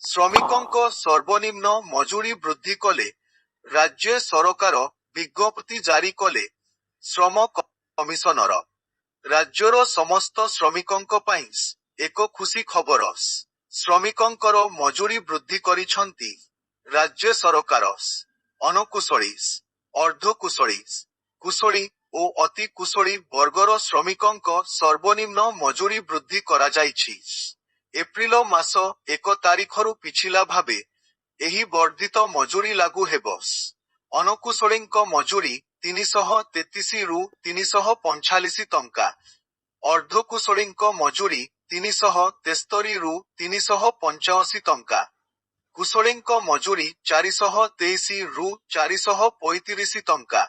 ଶ୍ରମିକଙ୍କ ସର୍ବନିମ୍ନ ମଜୁରୀ ବୃଦ୍ଧି କଲେ। ରାଜ୍ୟ ସରକାର ବିଜ୍ଞପ୍ତି ଜାରି କଲେ। ଶ୍ରମ କମିଶନର ରାଜ୍ୟର ସମସ୍ତ ଶ୍ରମିକଙ୍କ ପାଇଁ ଏକ ଖୁସି ଖବର। ଶ୍ରମିକଙ୍କର ମଜୁରୀ ବୃଦ୍ଧି କରିଛନ୍ତି ରାଜ୍ୟ ସରକାର। ଅଣକୁଶଳୀ, ଅର୍ଦ୍ଧକୁଶଳୀ, କୁଶଳୀ ଓ ଅତି କୁଶଳୀ ବର୍ଗର ଶ୍ରମିକଙ୍କ ସର୍ବନିମ୍ନ ମଜୁରୀ ବୃଦ୍ଧି କରାଯାଇଛି। ଏପ୍ରିଲ ମାସ 1 ତାରିଖରୁ ପିଛିଲା ଭାବେ ଏହି ବର୍ଦ୍ଧିତ ମଜୁରୀ ଲାଗୁ ହେବ। ଅଣକୁଶଳୀଙ୍କ ମଜୁରୀ 333 ରୁ 345 ଟଙ୍କା। ଅର୍ଦ୍ଧକୁଶଳୀଙ୍କ ମଜୁରୀ 373 ରୁ 385 ଟଙ୍କା। କୁଶଳୀଙ୍କ ମଜୁରୀ 423 ରୁ 435 ଟଙ୍କା।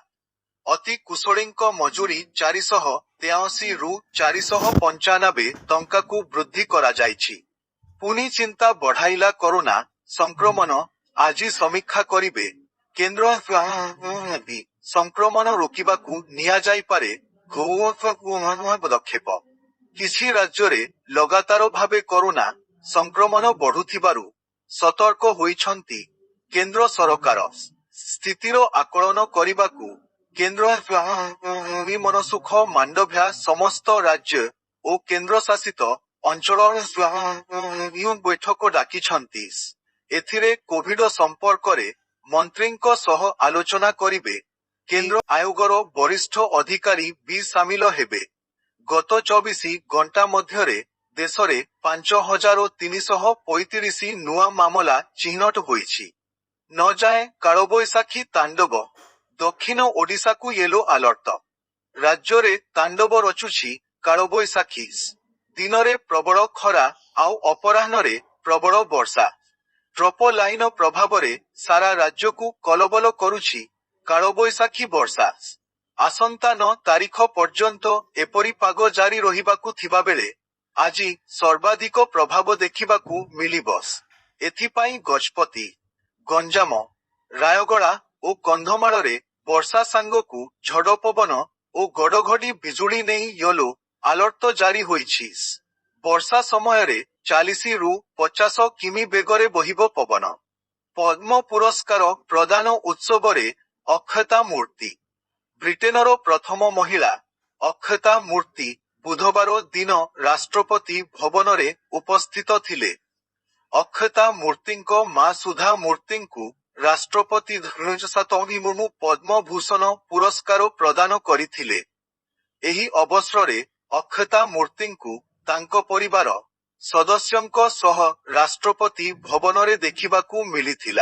ଅତି କୁଶଳୀଙ୍କ ମଜୁରୀ 483 ରୁ 495 ଟଙ୍କାକୁ ବୃଦ୍ଧି କରାଯାଇଛି। ପୁଣି ଚିନ୍ତା ବଢ଼ାଇଲା କରୋନା ସଂକ୍ରମଣ। ଆଜି ସମୀକ୍ଷା କରିବେ କେନ୍ଦ୍ର ସଂକ୍ରମଣ ରୋକିବାକୁ ନିଆଯାଇପାରେ ପଦକ୍ଷେପ। କିଛି ରାଜ୍ୟରେ ଲଗାତାର ଭାବେ କରୋନା ସଂକ୍ରମଣ ବଢୁଥିବାରୁ ସତର୍କ ହୋଇଛନ୍ତି କେନ୍ଦ୍ର ସରକାର। ସ୍ଥିତିର ଆକଳନ କରିବାକୁ କେନ୍ଦ୍ର ମନସୁଖ ମାଣ୍ଡଭ୍ୟା ସମସ୍ତ ରାଜ୍ୟ ଓ କେନ୍ଦ୍ରଶାସିତ ଅଞ୍ଚଳର ବୈଠକ ଡାକିଛନ୍ତି। ଏଥିରେ କୋଭିଡ ସମ୍ପର୍କରେ ମନ୍ତ୍ରୀଙ୍କ ସହ ଆଲୋଚନା କରିବେ। କେନ୍ଦ୍ର ଆୟୋଗର ବରିଷ୍ଠ ଅଧିକାରୀ ବି ସାମିଲ ହେବେ। ଗତ 24 ଘଣ୍ଟା ମଧ୍ୟରେ ଦେଶରେ 5335 ନୂଆ ମାମଲା ଚିହ୍ନଟ ହୋଇଛି। ନଯାଏ କାଳବୈଶାଖୀ ତାଣ୍ଡବ। ଦକ୍ଷିଣ ଓଡ଼ିଶାକୁ ୟେଲୋ ଆଲର୍ଟ। ରାଜ୍ୟରେ ତାଣ୍ଡବ ରଚୁଛି କାଳବୈଶାଖୀ। ଦିନରେ ପ୍ରବଳ ଖରା ଆଉ ଅପରାହ୍ନରେ ପ୍ରବଳ ବର୍ଷା। ଟ୍ରପ ଲାଇନ ପ୍ରଭାବରେ ସାରା ରାଜ୍ୟକୁ କଲବଲ କରୁଛି କାଳବୈଶାଖୀ ବର୍ଷା। ଆସନ୍ତା 9 ତାରିଖ ପର୍ଯ୍ୟନ୍ତ ଏପରି ପାଗ ଜାରି ରହିବାକୁ ଥିବାବେଳେ ଆଜି ସର୍ବାଧିକ ପ୍ରଭାବ ଦେଖିବାକୁ ମିଳିବ। ଏଥିପାଇଁ ଗଜପତି, ଗଞ୍ଜାମ, ରାୟଗଡ଼ା ଓ କନ୍ଧମାଳରେ ବର୍ଷା ସାଙ୍ଗକୁ ଝଡ଼ ପବନ ଓ ଘଡ଼ଘଡ଼ି ବିଜୁଳି ନେଇ ୟେଲୋ ଆଲର୍ଟ ଜାରି ହୋଇଛି। ବର୍ଷା ସମୟରେ 40 ରୁ 50 କିମି ବେଗରେ ବହିବ ପବନ। ପଦ୍ମ ପୁରସ୍କାର ପ୍ରଦାନ ଉତ୍ସବରେ ଅକ୍ଷତା ମୂର୍ତ୍ତି। ବ୍ରିଟେନର ପ୍ରଥମ ମହିଳା ଅକ୍ଷତା ମୂର୍ତ୍ତି ବୁଧବାର ଦିନ ରାଷ୍ଟ୍ରପତି ଭବନରେ ଉପସ୍ଥିତ ଥିଲେ। ଅକ୍ଷତା ମୂର୍ତ୍ତିଙ୍କ ମା ସୁଧା ମୂର୍ତ୍ତିଙ୍କୁ ରାଷ୍ଟ୍ରପତି ଦ୍ରୌପଦୀ ମୁର୍ମୁ ପଦ୍ମ ଭୂଷଣ ପୁରସ୍କାର ପ୍ରଦାନ କରିଥିଲେ। ଏହି ଅବସରରେ ଅକ୍ଷତା ମୂର୍ତ୍ତିଙ୍କୁ ତାଙ୍କ ପରିବାର ସଦସ୍ୟଙ୍କ ସହ ରାଷ୍ଟ୍ରପତି ଭବନରେ ଦେଖିବାକୁ ମିଳିଥିଲା।